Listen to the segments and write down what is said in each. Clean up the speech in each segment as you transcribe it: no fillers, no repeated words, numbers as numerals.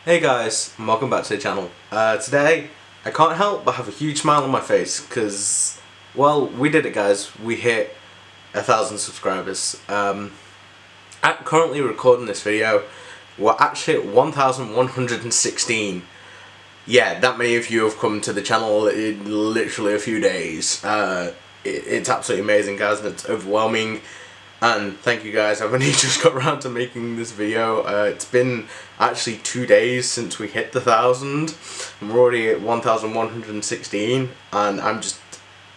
Hey guys, and welcome back to the channel. Today, I can't help but have a huge smile on my face because, well, we did it guys. We hit 1,000 subscribers. At currently recording this video, we're actually at 1,116. Yeah, that many of you have come to the channel in literally a few days. It's absolutely amazing guys, and it's overwhelming. And thank you guys, I've only just got around to making this video. It's been actually 2 days since we hit the 1,000. And we're already at 1,116 and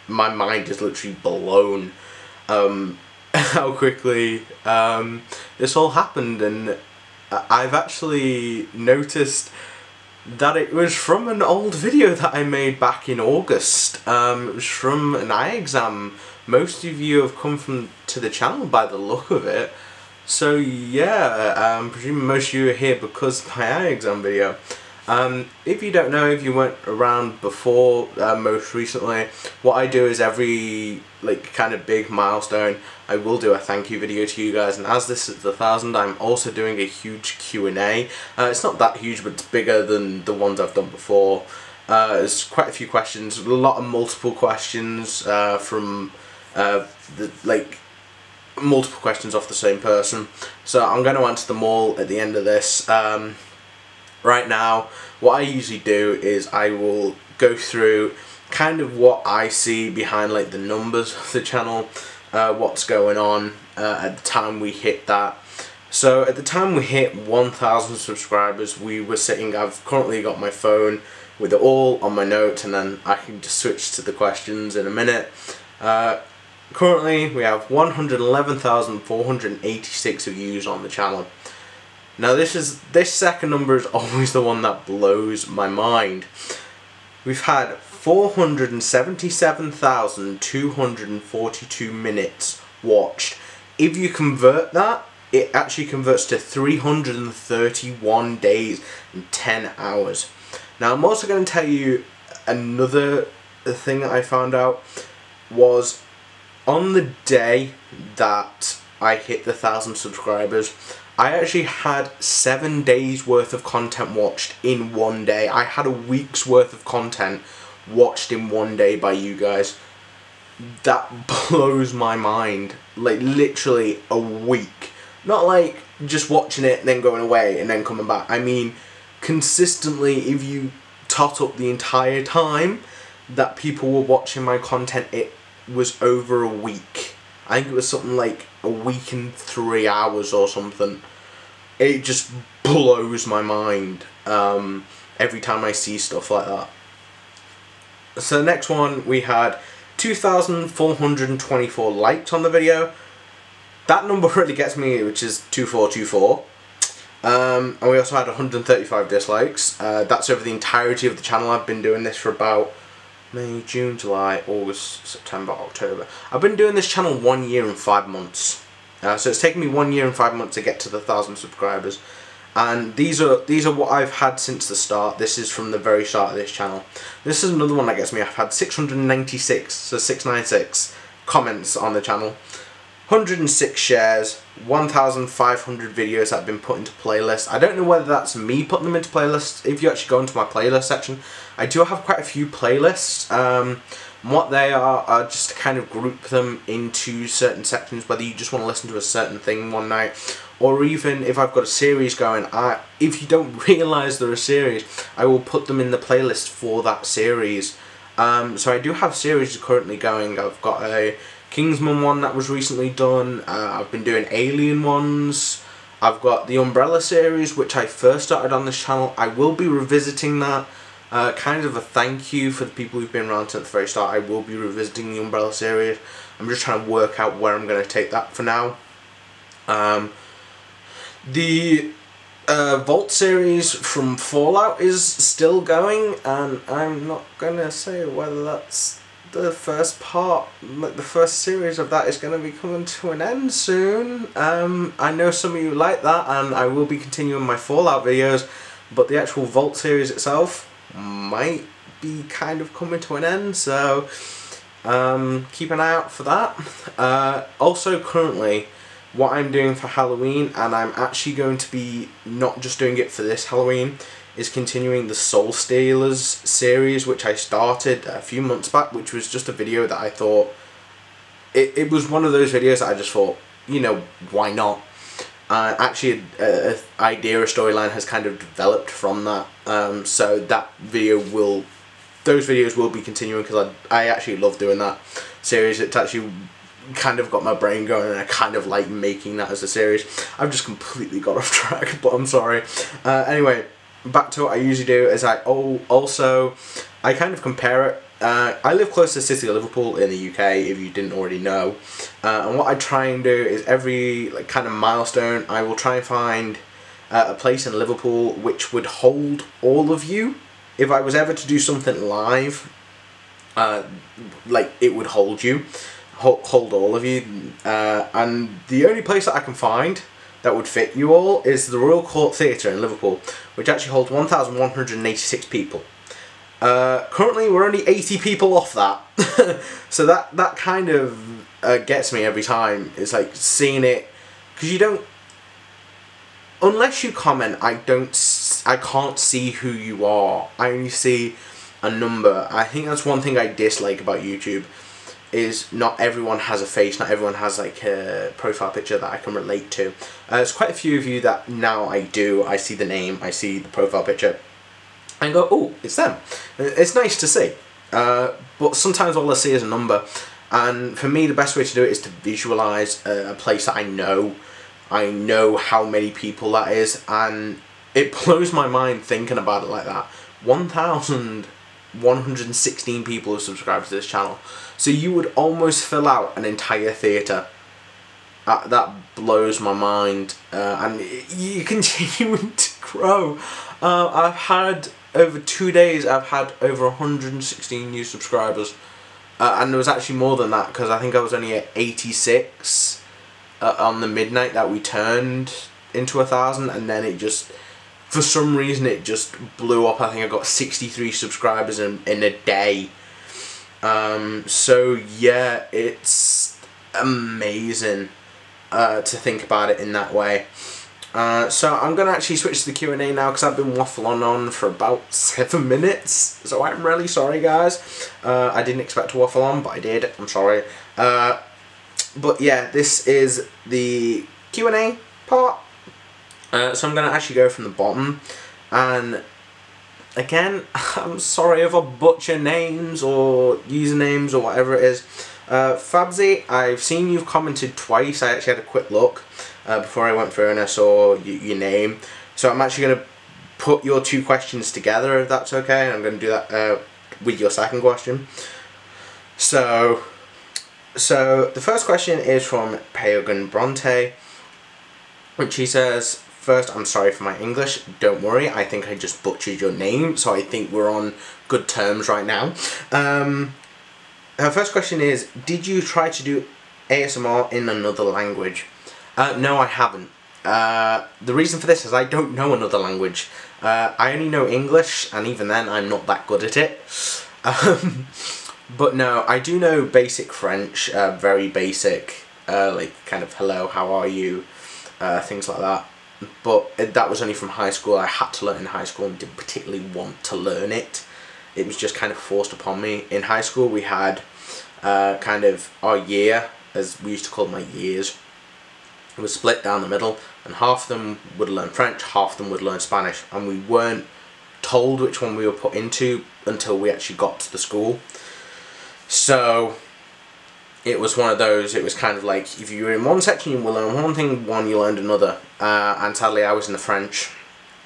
my mind is literally blown how quickly this all happened. And I've actually noticed that it was from an old video that I made back in August. It was from an eye exam. Most of you have come to the channel by the look of it. So yeah, I'm presuming most of you are here because of my eye exam video. If you don't know, if you weren't around before, most recently, what I do is every kind of big milestone, I will do a thank you video to you guys. And as this is the 1,000, I'm also doing a huge Q&A. It's not that huge, but it's bigger than the ones I've done before. There's quite a few questions, a lot of multiple questions from multiple questions off the same person. So I'm going to answer them all at the end of this. Right now, what I usually do is I will go through kind of what I see behind the numbers of the channel, what's going on at the time we hit that. So at the time we hit 1,000 subscribers, we were sitting, I've currently got my phone with it all on my notes, and then I can just switch to the questions in a minute. Currently we have 111,486 views on the channel. Now this second number is always the one that blows my mind. We've had 477,242 minutes watched. If you convert that, it actually converts to 331 days and 10 hours. Now I'm also going to tell you another thing that I found out was on the day that I hit the 1,000 subscribers, I actually had 7 days worth of content watched in one day. I had a week's worth of content watched in one day by you guys. That blows my mind. Literally a week. Not just watching it and then going away and then coming back. I mean consistently, if you tot up the entire time that people were watching my content, it was over a week. I think it was something like a week and 3 hours or something. It just blows my mind every time I see stuff like that. So the next one, we had 2,424 likes on the video. That number really gets me, which is 2424. And we also had 135 dislikes. That's over the entirety of the channel. I've been doing this for about May, June, July, August, September, October. I've been doing this channel 1 year and 5 months. So it's taken me 1 year and 5 months to get to the 1,000 subscribers. And these are what I've had since the start. This is from the very start of this channel. This is another one that gets me. I've had 696, so 696 comments on the channel. 106 shares, 1,500 videos that have been put into playlists. I don't know whether that's me putting them into playlists. If you actually go into my playlist section, I do have quite a few playlists. What they are just to kind of group them into certain sections, whether you just want to listen to a certain thing one night, or even if I've got a series going, if you don't realise they're a series, I will put them in the playlist for that series. So I do have series currently going. I've got a Kingsman one that was recently done. I've been doing Alien ones. I've got the Umbrella series, which I first started on this channel. I will be revisiting that. Kind of a thank you for the people who've been around since the very start. I will be revisiting the Umbrella series. I'm just trying to work out where I'm going to take that for now. The Vault series from Fallout is still going, and I'm not going to say whether that's the first part, the first series of that is going to be coming to an end soon. I know some of you like that, and I will be continuing my Fallout videos, but the actual Vault series itself might be kind of coming to an end, so keep an eye out for that. Also currently what I'm doing for Halloween, and I'm actually going to be not just doing it for this Halloween, is continuing the Soul Stealers series, which I started a few months back, which was just a video that I thought, it was one of those videos that I just thought, you know, why not? Actually, an idea or storyline has kind of developed from that, so those videos will be continuing, because I actually love doing that series. It's actually kind of got my brain going, and I kind of like making that as a series. I've just completely got off track, but I'm sorry. Anyway, back to what I usually do is I kind of compare it. I live close to the city of Liverpool in the UK, if you didn't already know, and what I try and do is every kind of milestone I will try and find a place in Liverpool which would hold all of you. If I was ever to do something live, it would hold you, hold all of you, and the only place that I can find that would fit you all is the Royal Court Theatre in Liverpool, which actually holds 1,186 people. Currently we're only 80 people off that, so that kind of gets me every time. It's like seeing it, because you don't, unless you comment, I can't see who you are. I only see a number. I think that's one thing I dislike about YouTube, is not everyone has a face, not everyone has like a profile picture that I can relate to. There's quite a few of you that now I do. I see the name, I see the profile picture, and go, oh, it's them. It's nice to see. But sometimes all I see is a number, and for me the best way to do it is to visualise a place that I know. I know how many people that is, and it blows my mind thinking about it like that. 1,116 people have subscribed to this channel. So you would almost fill out an entire theatre. That blows my mind. And you continue to grow. I've had, over 2 days, I've had over 116 new subscribers. And there was actually more than that, because I think I was only at 86 on the midnight that we turned into 1,000, and then it just, for some reason, it just blew up. I think I got 63 subscribers in a day. So yeah, it's amazing to think about it in that way. So I'm going to actually switch to the Q&A now, because I've been waffling on for about 7 minutes. So I'm really sorry, guys. I didn't expect to waffle on, but I did. I'm sorry. But yeah, this is the Q&A part. So I'm going to actually go from the bottom, and again, I'm sorry if I butcher names or usernames or whatever it is. Fabsy, I've seen you've commented twice. I actually had a quick look before I went through and I saw your name. So I'm actually going to put your two questions together, if that's okay, and I'm going to do that with your second question. So the first question is from Pagan Bronte, which he says, first, I'm sorry for my English, don't worry, I think I just butchered your name, so I think we're on good terms right now. Her first question is, did you try to do ASMR in another language? No, I haven't. The reason for this is I don't know another language. I only know English, and even then I'm not that good at it. But no, I do know basic French, very basic, like kind of hello, how are you, things like that. But that was only from high school. I had to learn in high school and didn't particularly want to learn it. It was just kind of forced upon me. In high school we had kind of our year, as we used to call my years, it was split down the middle, and half of them would learn French, half of them would learn Spanish, and we weren't told which one we were put into until we actually got to the school. So it was one of those, it was kind of like, if you were in one section you will learn one thing, you learned another, and sadly I was in the French.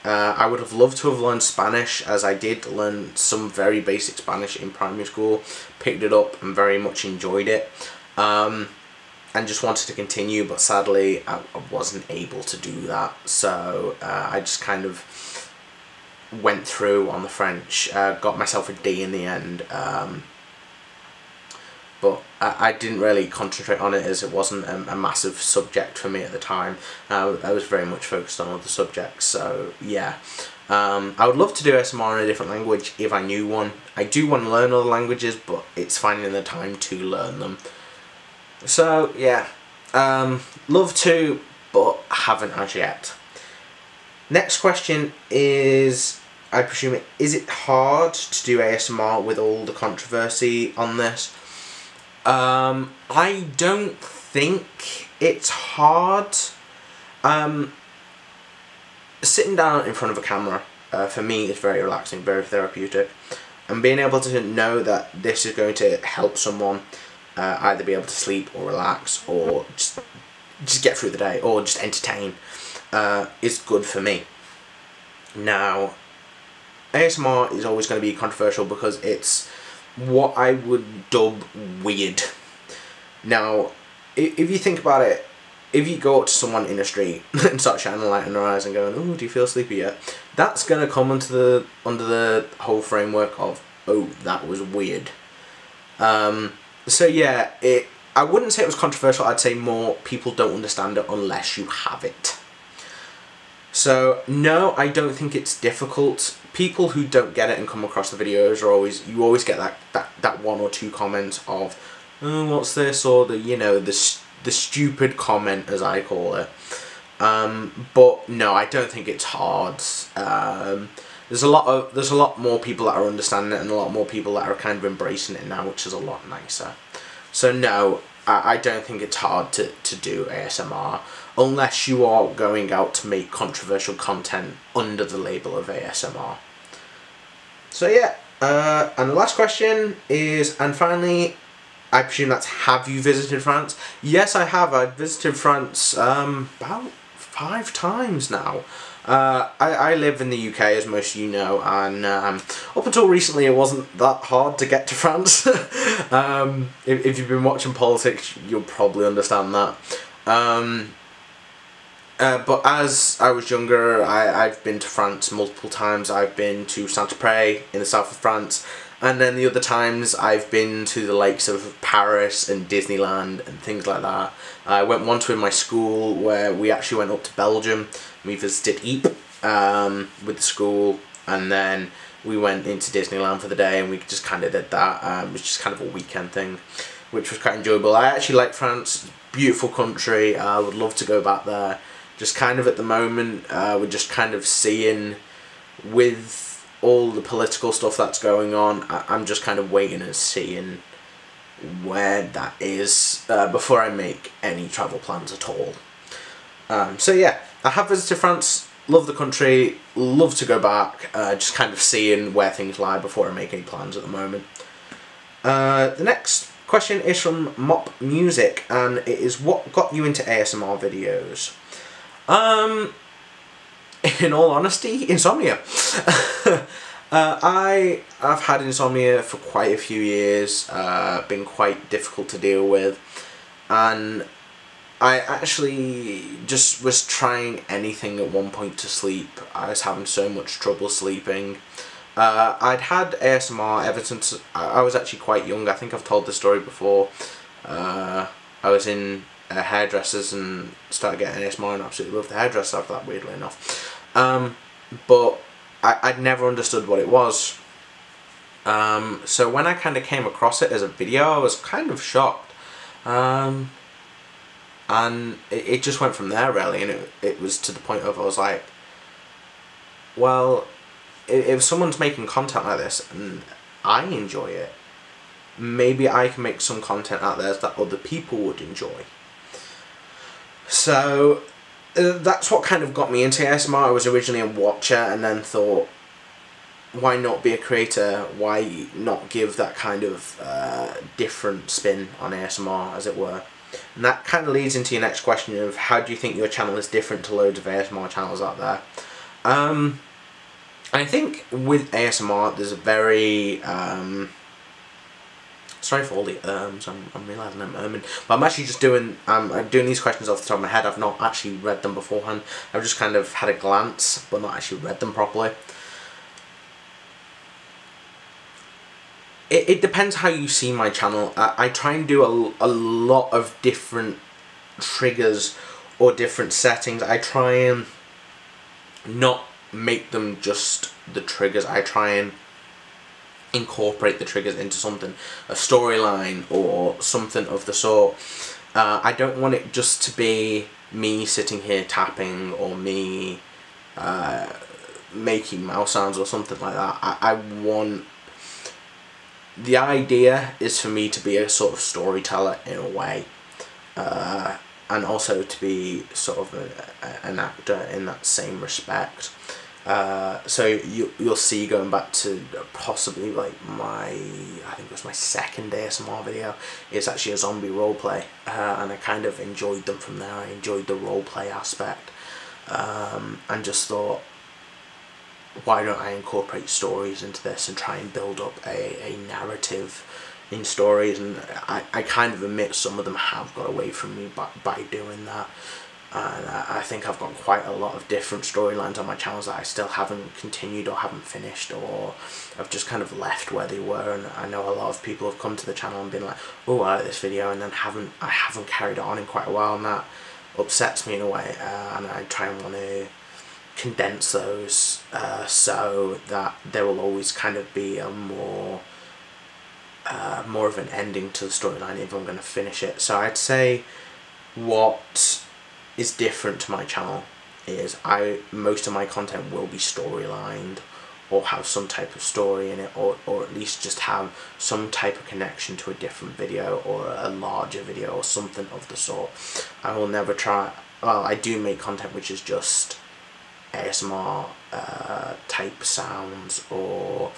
I would have loved to have learned Spanish, as I did learn some very basic Spanish in primary school, picked it up and very much enjoyed it, and just wanted to continue, but sadly I wasn't able to do that, so I just kind of went through on the French, got myself a D in the end, but I didn't really concentrate on it, as it wasn't a massive subject for me at the time. I was very much focused on other subjects, so yeah. I would love to do ASMR in a different language if I knew one. I do want to learn other languages, but it's finding the time to learn them. So yeah, Love to, but haven't as yet. Next question is, I presume, is it hard to do ASMR with all the controversy on this? I don't think it's hard. Sitting down in front of a camera, for me, is very relaxing, very therapeutic. And being able to know that this is going to help someone either be able to sleep or relax or just get through the day or just entertain is good for me. Now, ASMR is always going to be controversial because it's what I would dub weird. Now, if you think about it, if you go up to someone in the street and start shining a light in their eyes and going, "Oh, do you feel sleepy yet?" That's going to come under the whole framework of, "Oh, that was weird." So yeah, I wouldn't say it was controversial. I'd say more people don't understand it unless you have it. So no, I don't think it's difficult. People who don't get it and come across the videos are you always get that one or two comments of, "Oh, what's this?" or the stupid comment, as I call it. But no, I don't think it's hard. There's a lot more people that are understanding it and a lot more people that are kind of embracing it now, which is a lot nicer. So no, I don't think it's hard to do ASMR unless you are going out to make controversial content under the label of ASMR. So yeah, and the last question is, and finally, I presume that's, have you visited France? Yes, I have. I've visited France about 5 times now. I live in the UK, as most of you know, and up until recently it wasn't that hard to get to France. If you've been watching politics, you'll probably understand that. But as I was younger, I've been to France multiple times. I've been to Saint-Tropez in the south of France, and then the other times I've been to the likes of Paris and Disneyland and things like that. I went once with my school where we actually went up to Belgium. We visited Ypres with the school, and then we went into Disneyland for the day, and we just kind of did that. It was just kind of a weekend thing, which was quite enjoyable. I actually like France. Beautiful country. I would love to go back there. Just kind of at the moment, we're just kind of seeing, with all the political stuff that's going on, I'm just kind of waiting and seeing where that is before I make any travel plans at all. So yeah, I have visited France, love the country, love to go back, just kind of seeing where things lie before I make any plans at the moment. The next question is from Mop Music, and it is, what got you into ASMR videos? In all honesty, insomnia. I've had insomnia for quite a few years, been quite difficult to deal with, and I actually just was trying anything at one point to sleep. I was having so much trouble sleeping. I'd had ASMR ever since I was actually quite young. I think I've told this story before. I was in hairdressers and started getting ASMR and absolutely loved the hairdresser after that, weirdly enough. But I'd never understood what it was. So when I kind of came across it as a video, I was kind of shocked. And it just went from there, really, and it was to the point of, I was like, well, if someone's making content like this and I enjoy it, maybe I can make some content out there that other people would enjoy. So that's what kind of got me into ASMR. I was originally a watcher and then thought, why not be a creator? Why not give that kind of different spin on ASMR, as it were? And that kind of leads into your next question of, how do you think your channel is different to loads of ASMR channels out there? I think with ASMR there's a very sorry for all the I'm realising I'm erming, but I'm actually just doing these questions off the top of my head. I've not actually read them beforehand. I've just kind of had a glance but not actually read them properly. It depends how you see my channel. I try and do a lot of different triggers or different settings. I try and not make them just the triggers. I try and incorporate the triggers into something, a storyline or something of the sort. I don't want it just to be me sitting here tapping or me making mouse sounds or something like that. I want... The idea is for me to be a sort of storyteller in a way. And also to be sort of an actor in that same respect. So you'll see, going back to possibly like I think it was my second ASMR video, it's actually a zombie roleplay, and I kind of enjoyed them from there. I enjoyed the roleplay aspect, and just thought, why don't I incorporate stories into this and try and build up a narrative in stories. And I kind of admit some of them have got away from me by doing that. And I think I've got quite a lot of different storylines on my channels that I still haven't continued or haven't finished, or I've just kind of left where they were. And I know a lot of people have come to the channel and been like, oh, I like this video, and then I haven't carried it on in quite a while, and that upsets me in a way. And I try and want to condense those so that there will always kind of be a more of an ending to the storyline if I'm going to finish it. So I'd say what is different to my channel is most of my content will be storylined, or have some type of story in it, or at least just have some type of connection to a different video or a larger video or something of the sort. I will never try... Well, I do make content which is just ASMR type sounds or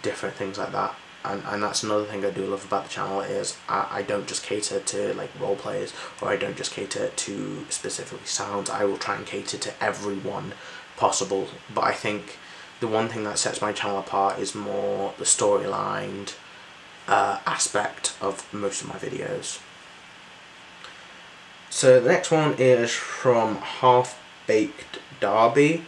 different things like that. And that's another thing I do love about the channel, is I don't just cater to like role players, or I don't just cater to specifically sounds. I will try and cater to everyone possible. But I think the one thing that sets my channel apart is more the storyline aspect of most of my videos. So the next one is from Half Baked Derby.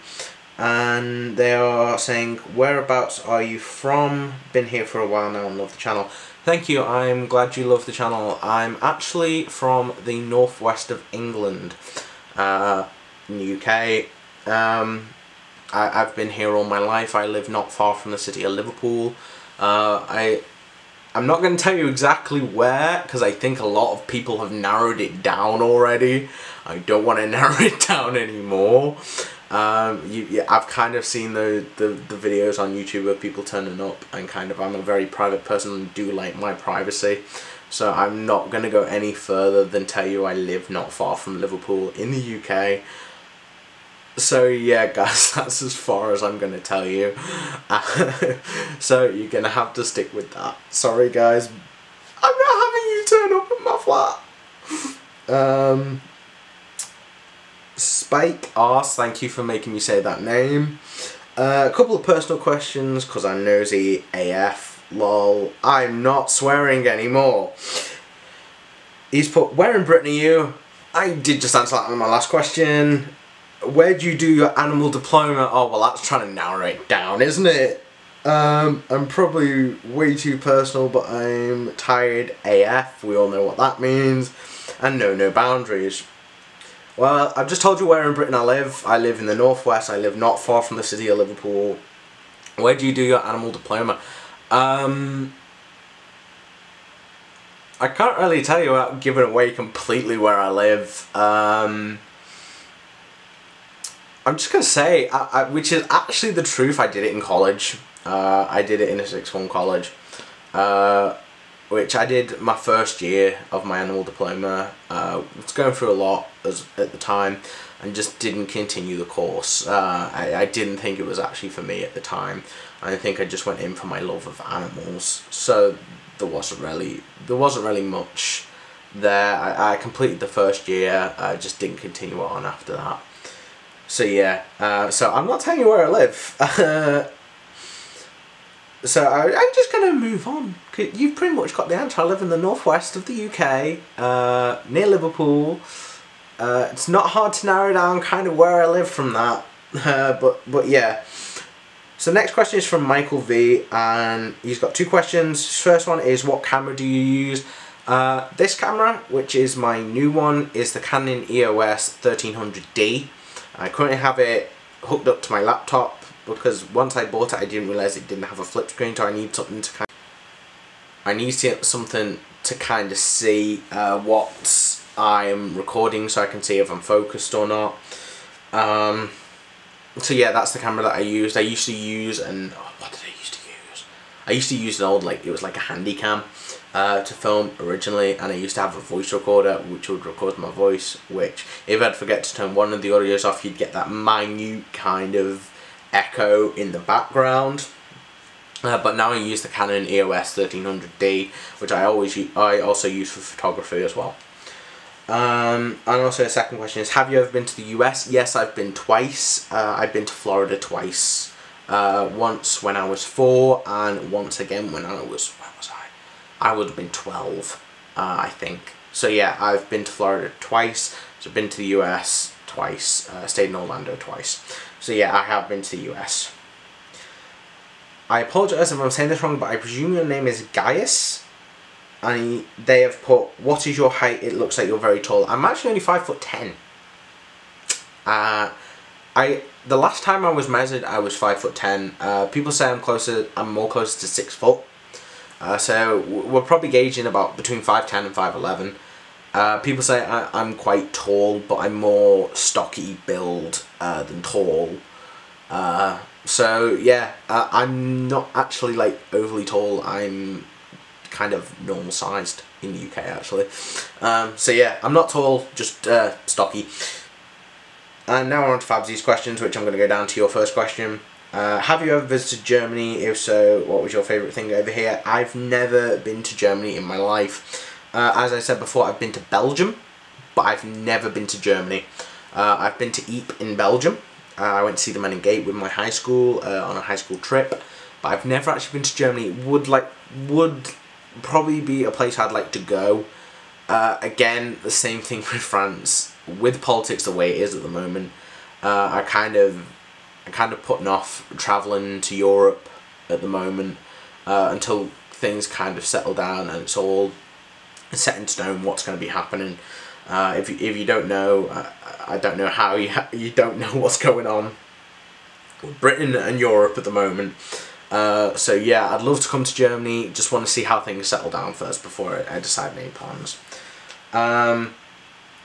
And they are saying, whereabouts are you from? Been here for a while now and love the channel. Thank you, I'm glad you love the channel. I'm actually from the northwest of England, in the UK. I've been here all my life. I live not far from the city of Liverpool. I'm not going to tell you exactly where, because I think a lot of people have narrowed it down already. I don't want to narrow it down anymore. I've kind of seen the videos on YouTube of people turning up, and kind of, I'm a very private person and do like my privacy, so I'm not going to go any further than tell you I live not far from Liverpool in the UK. So yeah guys, that's as far as I'm going to tell you. So you're going to have to stick with that. Sorry guys, I'm not having you turn up at my flat. Spike asks, thank you for making me say that name. A couple of personal questions, because I'm nosy AF. Lol, I'm not swearing anymore. He's put, where in Britain are you? I did just answer that on my last question. Where do you do your animal diploma? Oh, well, that's trying to narrow it down, isn't it? I'm probably way too personal, but I'm tired AF. We all know what that means. And no boundaries. Well, I've just told you where in Britain I live. I live in the northwest. I live not far from the city of Liverpool. Where do you do your animal diploma? I can't really tell you without giving away completely where I live. I'm just going to say, which is actually the truth, I did it in college. I did it in a sixth form college. Which I did my first year of my animal diploma. Was going through a lot at the time, and just didn't continue the course. I didn't think it was actually for me at the time. I think I just went in for my love of animals. So there wasn't really much there. I completed the first year. I just didn't continue on after that. So yeah. So I'm not telling you where I live. So I'm just going to move on. You've pretty much got the answer. I live in the northwest of the UK, near Liverpool. It's not hard to narrow down kind of where I live from that. But yeah. So next question is from Michael V, and he's got two questions. First one is, what camera do you use? This camera, which is my new one, is the Canon EOS 1300D. I currently have it hooked up to my laptop, because once I bought it I didn't realise it didn't have a flip screen, so I need something to kind of see what I'm recording so I can see if I'm focused or not. So yeah, that's the camera that I used. I used to use what did I used to use? I used to use an old, it was like a handy cam to film originally, and I used to have a voice recorder which would record my voice, which if I'd forget to turn one of the audios off, you'd get that minute kind of echo in the background. But now I use the Canon EOS 1300D, which I also use for photography as well. And also a second question is, have you ever been to the US? Yes, I've been twice. I've been to Florida twice. Once when I was 4, and once again when I was, where was I? I would have been 12, I think. So yeah, I've been to Florida twice. So I've been to the US twice. Stayed in Orlando twice. So yeah, I have been to the US. I apologise if I'm saying this wrong, but I presume your name is Gaius. And they have put, what is your height? It looks like you're very tall. I'm actually only 5'10". The last time I was measured, I was 5'10". People say I'm more closer to 6 foot. So we're probably gauging about between 5'10" and 5'11". People say I'm quite tall, but I'm more stocky build than tall. So yeah, I'm not actually like overly tall. I'm kind of normal sized in the UK actually. So yeah, I'm not tall, just stocky. And now we're on to Fabsy's questions, which I'm going to go down to your first question. Have you ever visited Germany? If so, what was your favourite thing over here? I've never been to Germany in my life. As I said before, I've been to Belgium, but I've never been to Germany. I've been to Ypres in Belgium. I went to see the Men in Gate with my high school on a high school trip, but I've never actually been to Germany. Would probably be a place I'd like to go. Again, the same thing with France. With politics the way it is at the moment, I kind of putting off travelling to Europe at the moment until things kind of settle down and it's all set in stone what's going to be happening. If you don't know, I don't know how you don't know what's going on with Britain and Europe at the moment. So yeah, I'd love to come to Germany. Just want to see how things settle down first before I decide any plans.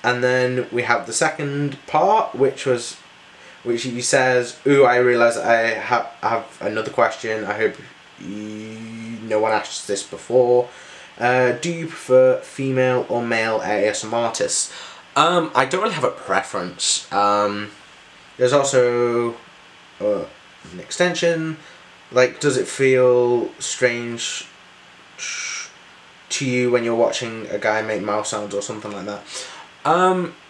And then we have the second part, which he says, "Ooh, I realise I have another question. I hope no one asked this before. Do you prefer female or male ASMR artists?" I don't really have a preference. There's also an extension. Like, does it feel strange to you when you're watching a guy make mouth sounds or something like that?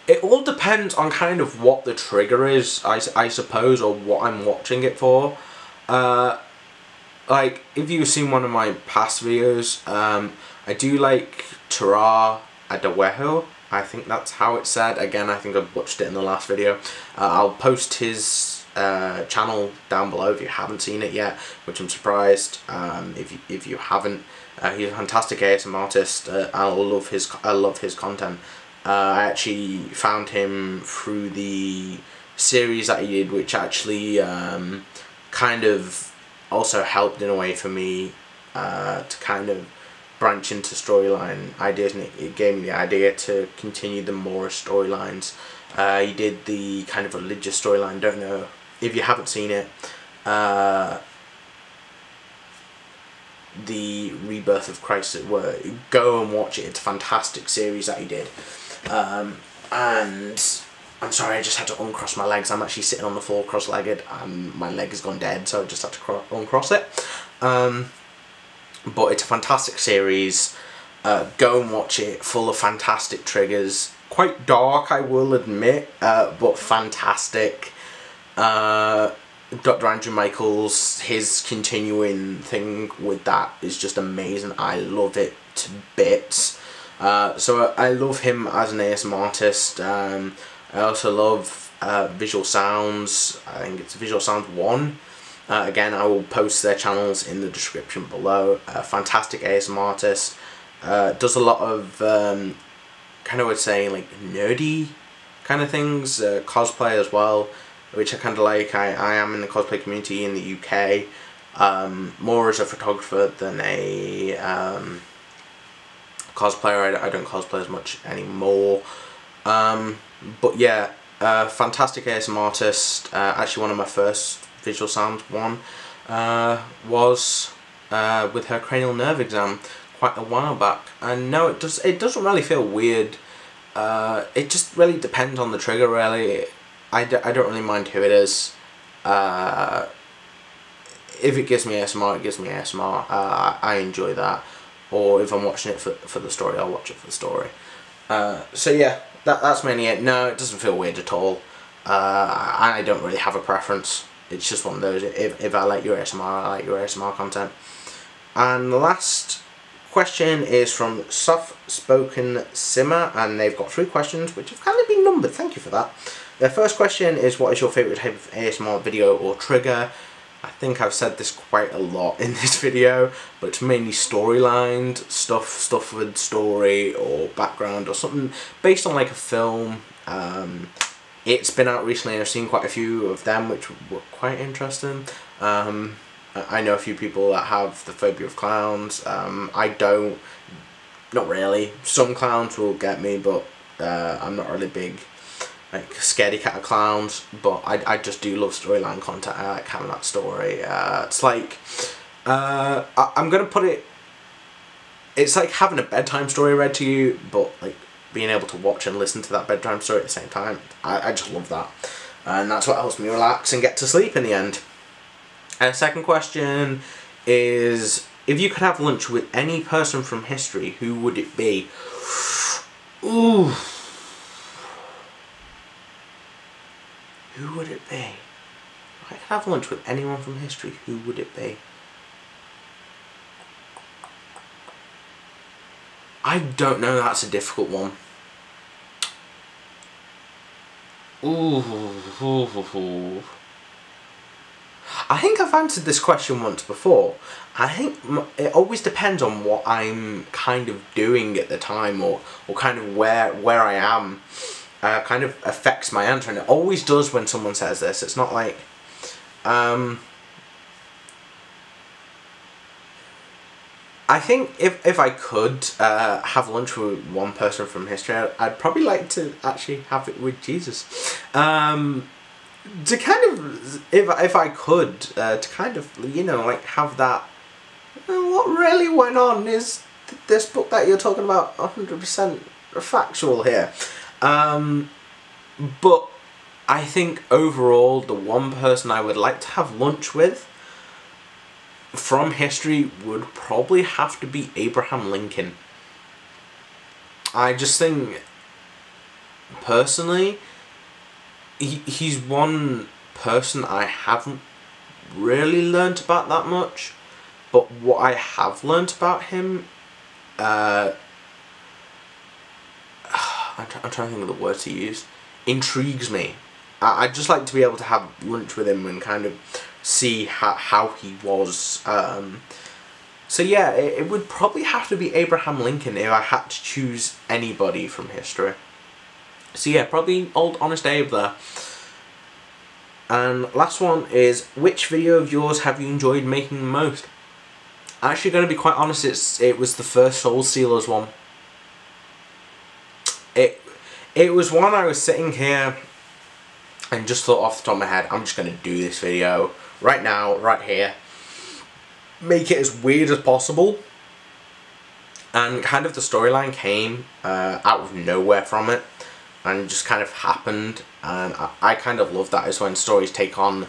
It all depends on kind of what the trigger is, I suppose, or what I'm watching it for. Like, if you've seen one of my past videos, I do like Tara Adaweho. I think that's how it's said. Again, I think I butchered it in the last video. I'll post his channel down below if you haven't seen it yet, which I'm surprised if you haven't. He's a fantastic ASMR artist. I love his content. I actually found him through the series that he did, which actually kind of also helped in a way for me to kind of branch into storyline ideas, and it gave me the idea to continue the more storylines. He did the kind of religious storyline. Don't know if you haven't seen it. The Rebirth of Christ, go and watch it. It's a fantastic series that he did. And I'm sorry, I just had to uncross my legs. I'm actually sitting on the floor cross-legged and my leg has gone dead, so I just had to uncross it. But it's a fantastic series. Go and watch it, full of fantastic triggers. Quite dark, I will admit, but fantastic. Dr. Andrew Michaels, his continuing thing with that is just amazing. I love it to bits. So I love him as an ASMR artist. I also love Visual Sounds. I think it's Visual Sounds 1. Again, I will post their channels in the description below. Fantastic ASMR artist. Does a lot of kind of, would say, like nerdy kind of things. Cosplay as well, which I kind of like. I am in the cosplay community in the UK. More as a photographer than a cosplayer. I don't cosplay as much anymore. But yeah, fantastic ASMR artist. Actually, one of my first visual sounds was with her cranial nerve exam quite a while back. And no, it doesn't really feel weird. It just really depends on the trigger, really. I don't really mind who it is. If it gives me ASMR, it gives me ASMR. I enjoy that. Or if I'm watching it for the story, I'll watch it for the story. So yeah, that's mainly it. No, it doesn't feel weird at all. I don't really have a preference. It's just one of those. If I like your ASMR, I like your ASMR content. And the last question is from Soft Spoken Simmer, and they've got 3 questions, which have kind of been numbered. Thank you for that. Their first question is, what is your favourite type of ASMR video or trigger? I think I've said this quite a lot in this video, but it's mainly storylined stuff with story or background or something based on like a film. It's been out recently and I've seen quite a few of them which were quite interesting. I know a few people that have the phobia of clowns. I don't, not really. Some clowns will get me, but I'm not really big like scaredy cat of clowns, but I just do love storyline content. I like having that story. It's like I'm gonna put it. It's like having a bedtime story read to you, but like being able to watch and listen to that bedtime story at the same time. I just love that, and that's what helps me relax and get to sleep in the end. Second question is, if you could have lunch with any person from history, who would it be? Ooh. Who would it be? If I could have lunch with anyone from history, who would it be? I don't know, that's a difficult one. Ooh. I think I've answered this question once before. I think it always depends on what I'm kind of doing at the time, or kind of where I am. Kind of affects my answer, and it always does when someone says this. It's not like I think if I could have lunch with one person from history, I'd probably like to actually have it with Jesus. To kind of, if I could, to kind of, you know, like have that, what really went on, is this book that you're talking about 100% factual here? But I think overall the one person I would like to have lunch with from history would probably have to be Abraham Lincoln. I just think, personally, he's one person I haven't really learnt about that much, but what I have learnt about him, I'm trying to think of the word to use, intrigues me. I'd just like to be able to have lunch with him and kind of see how he was. So yeah, it would probably have to be Abraham Lincoln if I had to choose anybody from history. So yeah, probably old Honest Abe there. And last one is, which video of yours have you enjoyed making the most? Actually, going to be quite honest, it was the first Soul Stealers one. It was one I was sitting here and just thought off the top of my head, I'm just going to do this video right now, right here. Make it as weird as possible. And kind of the storyline came out of nowhere from it, and just kind of happened. And I kind of love that, is when stories take on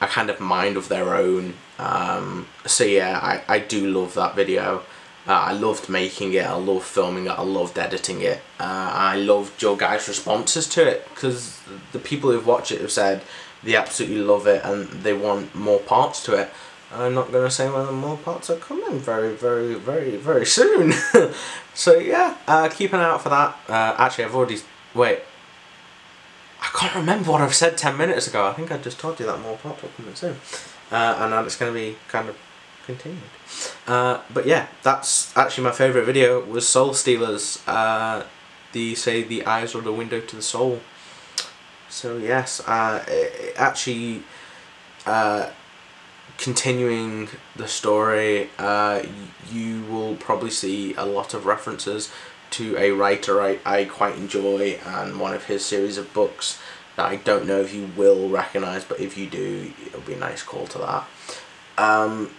a kind of mind of their own. So yeah, I do love that video. I loved making it, I loved filming it, I loved editing it. I loved your guys' responses to it, because the people who've watched it have said they absolutely love it and they want more parts to it. I'm not going to say when the more parts are coming very, very, very, very soon. So yeah, keep an eye out for that. Actually, I've already... Wait. I can't remember what I've said 10 minutes ago. I think I just told you that more parts are coming soon. And now it's going to be kind of continued. But yeah, that's actually my favourite video, was Soul Stealers. The eyes are the window to the soul. So yes, it actually... continuing the story, you will probably see a lot of references to a writer I quite enjoy, and one of his series of books that I don't know if you will recognise, but if you do, it'll be a nice call to that.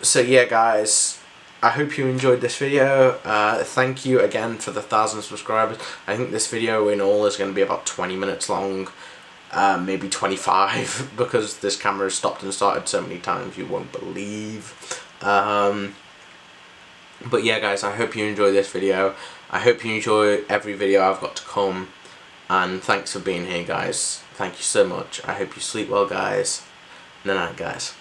So yeah guys, I hope you enjoyed this video. Thank you again for the 1,000 subscribers. I think this video in all is going to be about 20 minutes long, maybe 25, because this camera has stopped and started so many times you won't believe. But yeah guys, I hope you enjoy this video. I hope you enjoy every video I've got to come, and thanks for being here guys. Thank you so much. I hope you sleep well guys. Good night guys.